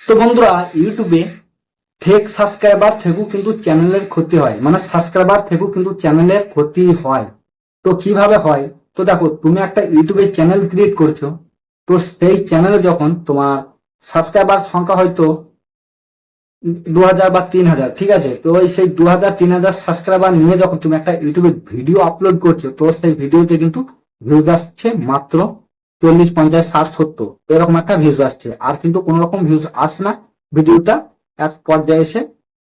তো বন্ধুরা, ইউটিউবে ফেক সাবস্ক্রাইবার থেকেও কিন্তু চ্যানেলের ক্ষতি হয়, মানে সাবস্ক্রাইবার থেকেও কিন্তু চ্যানেলের ক্ষতি হয়। তো কিভাবে হয়? তো দেখো, তুমি একটা ইউটিউবে চ্যানেল ক্রিয়েট করছো, তো সেই চ্যানেলে যখন তোমার সাবস্ক্রাইবার সংখ্যা হয়তো 2000 বা 3000, ঠিক আছে, তো ওই সেই 2000 3000 সাবস্ক্রাইবার নিয়ে যখন তুমি একটা ইউটিউবে ভিডিও আপলোড করছো, তো সেই ভিডিওতে কিন্তু ভিউজ আসছে মাত্র 40 50 60 70, এরকম একটা ভিউজ আসছে, আর কিন্তু কোন রকম ভিউজ আসছে না। ভিডিওটা এক পর্যায়ে এসে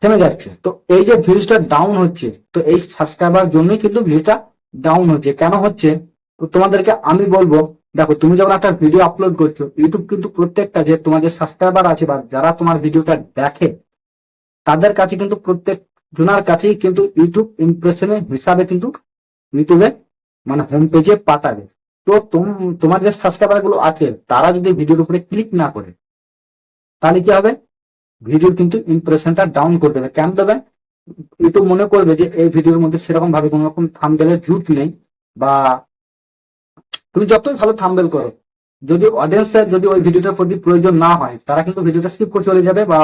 থেমে যাচ্ছে। তো এই যে ভিউজটা ডাউন হচ্ছে, তো এই সাবস্ক্রাইবার জন্যই কিন্তু ভিউটা ডাউন হচ্ছে। কেন হচ্ছে? তো তোমাদেরকে আমি বলবো, দেখো, তুমি যখন একটা ভিডিও আপলোড করছো, ইউটিউব কিন্তু প্রত্যেকটা যে তোমার যে সাবস্ক্রাইবার আছে বা যারা তোমার ভিডিওটা দেখে, তাদের কাছে কিন্তু প্রত্যেক জনের কাছেই কিন্তু ইউটিউব ইমপ্রেশনের হিসাবে কিন্তু ইউটিউবে মানে হোম পেজে পাঠাবে। তো তোমার যে সাবস্ক্রাইবার গুলো আছে, তারা যদি ভিডিওর উপরে ক্লিক না করে, তাহলে কি হবে? ভিডিওর কিন্তু ইমপ্রেশনটা ডাউন করে দেবে। কেন দেবে? ইউটিউব মনে করবে যে এই ভিডিওর মধ্যে সেরকম ভাবে কোন রকম থাম্বনেলের জুত নেই, বা তুমি যতই ভালো থাম্বনেল করো, যদি অডিয়েন্সের যদি ওই ভিডিওটার প্রতি প্রয়োজন না হয়, তারা কিন্তু ভিডিওটা স্কিপ করে চলে যাবে, বা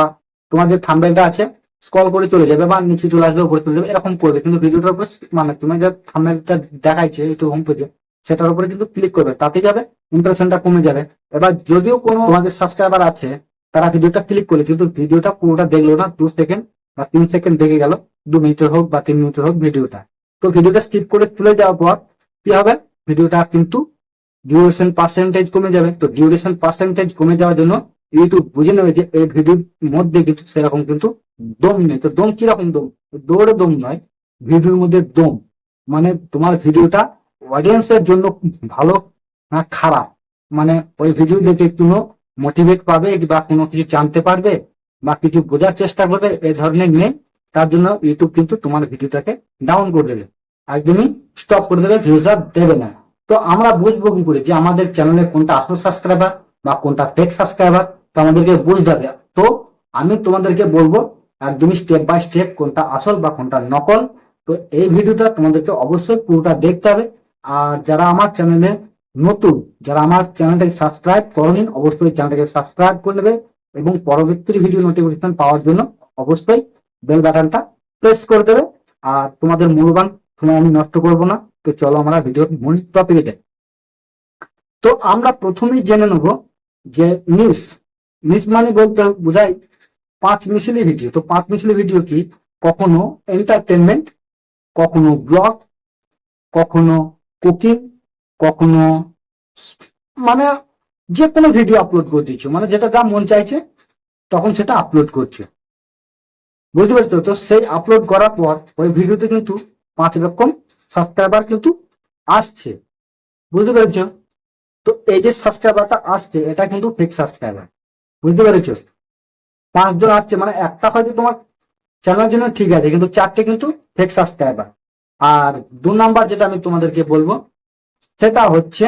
তোমার যে থাম্বনেলটা আছে স্ক্রল করে চলে যাবে, বা নিচে চলে আসবে, উপরে চলে যাবে, এরকম করবে। কিন্তু ভিডিওটার উপর মানে তুমি যে থাম্বনেলটা দেখাইছে একটু হোম পেজে, সেটার উপরে কিন্তু ক্লিক করবে, তাতে যাবে ইমপ্রেশনটা কমে যাবে। এবার যদিও কোনো তোমাদের সাবস্ক্রাইবার আছে, তারা ভিডিওটা ক্লিক করে কিন্তু ভিডিওটা পুরোটা দেখলো না, 2 সেকেন্ড বা 3 সেকেন্ড দেখে গেল, 2 মিনিটের হোক বা 3 মিনিটের হোক ভিডিওটা, তো ভিডিওটা স্কিপ করে চলে যাওয়ার পর কি হবে? ভিডিওটা কিন্তু ডিউরেশন পার্সেন্টেজ কমে যাবে। তো ডিউরেশন পার্সেন্টেজ কমে যাওয়ার জন্য ইউটিউব বুঝে নেবে যে এই ভিডিওর মধ্যে কিন্তু সেরকম কিন্তু দম নেই। তো দম কিরকম দম? দৌড়ে দম নয়, ভিডিওর মধ্যে দম, মানে তোমার ভিডিওটা অডিয়েন্সের জন্য ভালো না খারাপ, মানে ওই ভিডিও দেখে কোনো মোটিভেট পাবে বা কোনো কিছু জানতে পারবে বা কিছু বোঝার চেষ্টা করবে, এই ধরনের নেই। তার জন্য ইউটিউব কিন্তু তোমার ভিডিওটাকে ডাউন করে দেবে, একদমই স্টপ করে দেবে, ভিউজ আর দেবে না। তো আমরা বুঝবো কি করে যে আমাদের চ্যানেলে কোনটা আসল সাবস্ক্রাইবার বা কোনটা ফেক সাবস্ক্রাইবার? তো আমাদেরকে বুঝতে হবে। তো আমি তোমাদেরকে বলবো একদমই স্টেপ বাই স্টেপ কোনটা আসল বা কোনটা নকল। তো এই ভিডিওটা তোমাদেরকে অবশ্যই পুরোটা দেখতে হবে। আর যারা আমার চ্যানেলে নতুন, যারা আমার চ্যানেলটাকে সাবস্ক্রাইব করেনি, অবশ্যই চ্যানেলটাকে সাবস্ক্রাইব করে নেবে, এবং পরবর্তী ভিডিও নোটিফিকেশন পাওয়ার জন্য অবশ্যই বেল বাটনটা প্রেস করে দেবে। আর তোমাদের মূল্যবান সময় আমি নষ্ট করবো না। তো চলো আমরা ভিডিওর মূল টপিকে যাই। তো আমরা প্রথমেই জেনে নেব যে নিশ নিশ মানে বলতে বোঝায় 5 মিশালি ভিডিও। তো 5 মিশালি ভিডিও কি? কখনো এন্টারটেনমেন্ট, কখনো ব্লগ, কখনো কুকিং, কখনো মানে যে কোনো ভিডিও আপলোড করে দিচ্ছ, মানে যেটা যা মন চাইছে তখন সেটা আপলোড করছে, বুঝতে পারছো? তো সেই আপলোড করার পর ওই ভিডিওতে কিন্তু 5 রকম সাবস্ক্রাইবার কিন্তু আসছে, বুঝতে পেরেছো? তো এই যে সাবস্ক্রাইবারটা আসছে, এটা কিন্তু ফেক সাবস্ক্রাইবার, বুঝতে পেরেছো? 5 জন আসছে মানে একটা হয়তো তোমার চ্যানেলের জন্য ঠিক আছে, কিন্তু 4টে কিন্তু ফেক সাবস্ক্রাইবার। আর 2 নাম্বার যেটা আমি তোমাদেরকে বলবো, সেটা হচ্ছে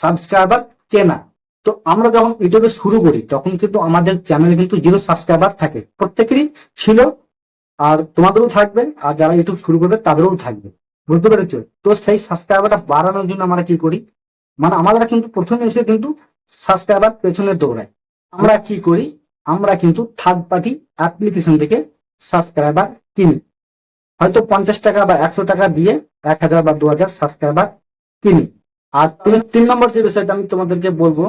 সাবস্ক্রাইবার কেনা। তো আমরা যখন ইউটিউবে শুরু করি, তখন কিন্তু আমাদের চ্যানেলে কিন্তু 0 সাবস্ক্রাইবার থাকে, প্রত্যেকেরই ছিল, আর তোমাদেরও থাকবে, আর যারা ইউটিউব শুরু করবে তাদেরও থাকবে, বুঝতে পেরেছো? তো সেই সাবস্ক্রাইবারটা বাড়ানোর জন্য আমরা কি করি, মানে আমরা কিন্তু প্রথমে এসে কিন্তু সাবস্ক্রাইবার পেছনে দৌড়াই। আমরা কি করি? আমরা কিন্তু থার্ড পার্টি অ্যাপ্লিকেশন থেকে সাবস্ক্রাইবার কিনি, হয়তো 50 টাকা বা 100 টাকা দিয়ে 1000 বা 2000 সাবস্ক্রাইবার কিনি। আর 3 নম্বর যে বিষয়টা আমি তোমাদেরকে বলবো,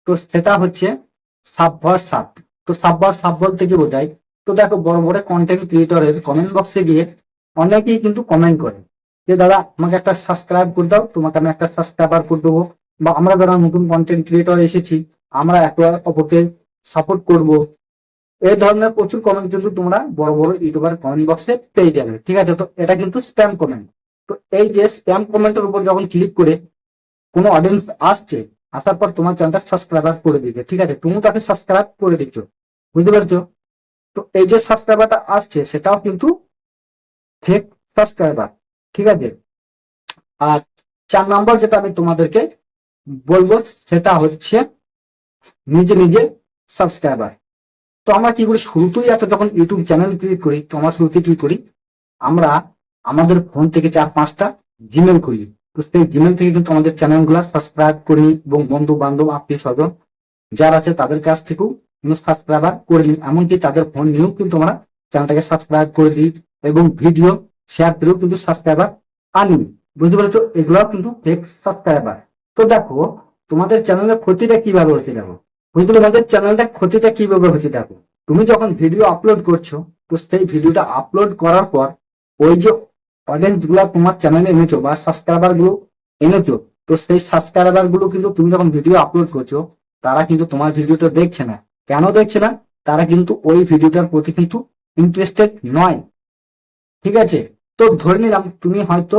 তো সেটা হচ্ছে সাবভার্সাব। তো সাবভার্সাব বলতে কি বোঝায়? তো দেখো, বড় বড় কন্টেন্ট ক্রিয়েটরের কমেন্ট বক্সে গিয়ে অনেকেই কিন্তু কমেন্ট করে যে দাদা আমাকে একটা সাবস্ক্রাইব করে দাও, তোমাকে আমি একটা সাবস্ক্রাইবার করে দেবো, বা আমরা যারা নতুন কন্টেন্ট ক্রিয়েটর এসেছি, আমরা একে অপরকে সাপোর্ট করব। এই ধরনের প্রচুর কমেন্ট কিন্তু তোমরা বড় বড় ইউটিউবার কমেন্ট বক্সে পেয়ে যাবে, ঠিক আছে? তো এটা কিন্তু স্প্যাম কমেন্ট। তো এই যে স্প্যাম কমেন্টের উপর যখন ক্লিক করে কোনো অডিয়েন্স আসছে, আসার পর তোমার চ্যানেলটা সাবস্ক্রাইব করে দিবে, ঠিক আছে, তুমি তাকে সাবস্ক্রাইব করে দিচ্ছ, বুঝতে পারছো? তো এই যে সাবস্ক্রাইবারটা আসছে, সেটাও কিন্তু ফেক সাবস্ক্রাইবার, ঠিক আছে? আর 4 নম্বর যেটা আমি তোমাদেরকে বলবো, সেটা হচ্ছে নিজে নিজে সাবস্ক্রাইবার। তো আমরা কি করি? শুরুতেই একটা যখন ইউটিউব চ্যানেল ক্রিয়েট করি, তো আমরা শুরুতে কি করি, আমরা আমাদের ফোন থেকে 4 5টা জিমেল খুলি। তো সেই জিমেল থেকে কিন্তু আমাদের চ্যানেল গুলা সাবস্ক্রাইব করি, এবং বন্ধু বান্ধব আত্মীয় স্বজন যারা আছে তাদের কাছ থেকেও কিন্তু সাবস্ক্রাইবার করে নিই, এমনকি তাদের ফোন নিয়েও কিন্তু আমরা চ্যানেলটাকে সাবস্ক্রাইব করে দিই এবং ভিডিও শেয়ার করেও কিন্তু সাবস্ক্রাইবার আনি। বুঝতে পেরেছো? এগুলো কিন্তু ফেক সাবস্ক্রাইবার। তো দেখো তোমাদের চ্যানেলের ক্ষতিটা কিভাবে হচ্ছে দেখো। বুঝতে পারছো? তোমাদের চ্যানেলটা ক্ষতিটা কিভাবে হচ্ছে দেখো। তুমি যখন ভিডিও আপলোড করছো, তো সেই ভিডিওটা আপলোড করার পর ওই যে অডিয়েন্স গুলা তোমার চ্যানেলে এনেছো বা সাবস্ক্রাইবার গুলো এনেছো, তো সেই সাবস্ক্রাইবার গুলো কিন্তু তুমি যখন ভিডিও আপলোড করছো, তারা কিন্তু তোমার ভিডিওটা দেখছে না। কেন দেখছে না? তারা কিন্তু ওই ভিডিওটার প্রতি কিন্তু ইন্টারেস্টেড নয়। ঠিক আছে? তো ধরে নিলাম তুমি হয়তো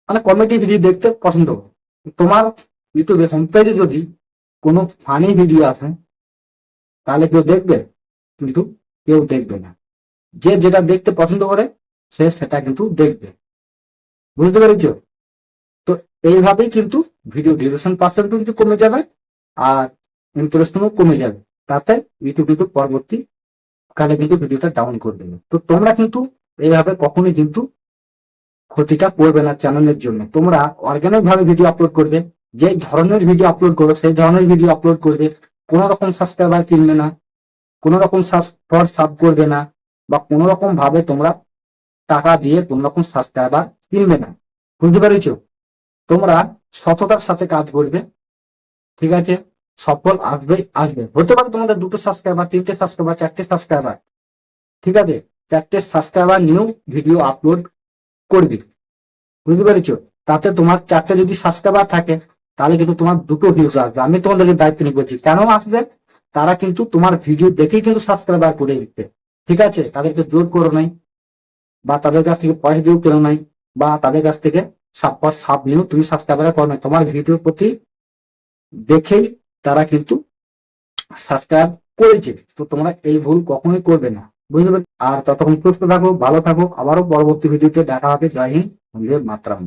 মানে কমেডি ভিডিও দেখতে পছন্দ করো। তোমার ইউটিউবে হোম পেজে যদি কোনো ফানি ভিডিও আছে, তাহলে কেউ দেখবে? কিন্তু কেউ দেখবে না। যে যেটা দেখতে পছন্দ করে সে সেটা কিন্তু দেখবে। বুঝতে পেরেছো? তো এইভাবেই কিন্তু ভিডিও ডিউরেশন পার্সেন্ট কিন্তু কমে যাবে আর ইন্টারেস্টও কমে যাবে। তাতে ইউটিউব কিন্তু পরবর্তী কালে কিন্তু ভিডিওটা ডাউন করে দেবে। তো তোমরা কিন্তু এইভাবে কখনোই কিন্তু ক্ষতিটা করবে না চ্যানেলের জন্য। তোমরা অর্গানিক ভাবে ভিডিও আপলোড করবে, যে ধরনের ভিডিও আপলোড করো সেই ধরনের ভিডিও আপলোড করবে। কোন রকম সাবস্ক্রাইবার কিনবে না, কোন রকম সাব করবে না, বা কোন রকম ভাবে তোমরা টাকা দিয়ে কোন রকম সাবস্ক্রাইবার কিনবে না। বুঝতে পেরেছো? তোমরা সততার সাথে কাজ করবে। ঠিক আছে? সফল আসবে আসবে, হতে পারে তোমাদের 2টো সাবস্ক্রাইবার, 3টে সাবস্ক্রাইবার, 4টে সাবস্ক্রাইবার। ঠিক আছে? 4টে সাবস্ক্রাইবার নিয়েও ভিডিও আপলোড করবে। বুঝতে পেরেছো? তাতে তোমার 4টে যদি সাবস্ক্রাইবার থাকে, তাহলে কিন্তু তোমার 2টো ভিউজ আসবে। আমি তোমাদেরকে দায়িত্ব নিয়ে বলছি কেন আসবে। তারা কিন্তু তোমার ভিডিও দেখেই কিন্তু সাবস্ক্রাইবার করে দিচ্ছে। ঠিক আছে? তাদেরকে জোর করো নাই, বা তাদের কাছ থেকে পয়সা দিয়েও কেন নাই, বা তাদের কাছ থেকে সাব নিয়েও তুমি সাবস্ক্রাইবার করো নাই। তোমার ভিডিওর প্রতি দেখেই তারা কিন্তু সাবস্ক্রাইব করেছে। তো তোমরা এই ভুল কখনোই করবে না। বুঝতে পারছো? আর ততক্ষণ সুস্থ থাকো, ভালো থাকো। আবারও পরবর্তী ভিডিওতে দেখা হবে। জয় হিন্দ, বন্দে মাতরম।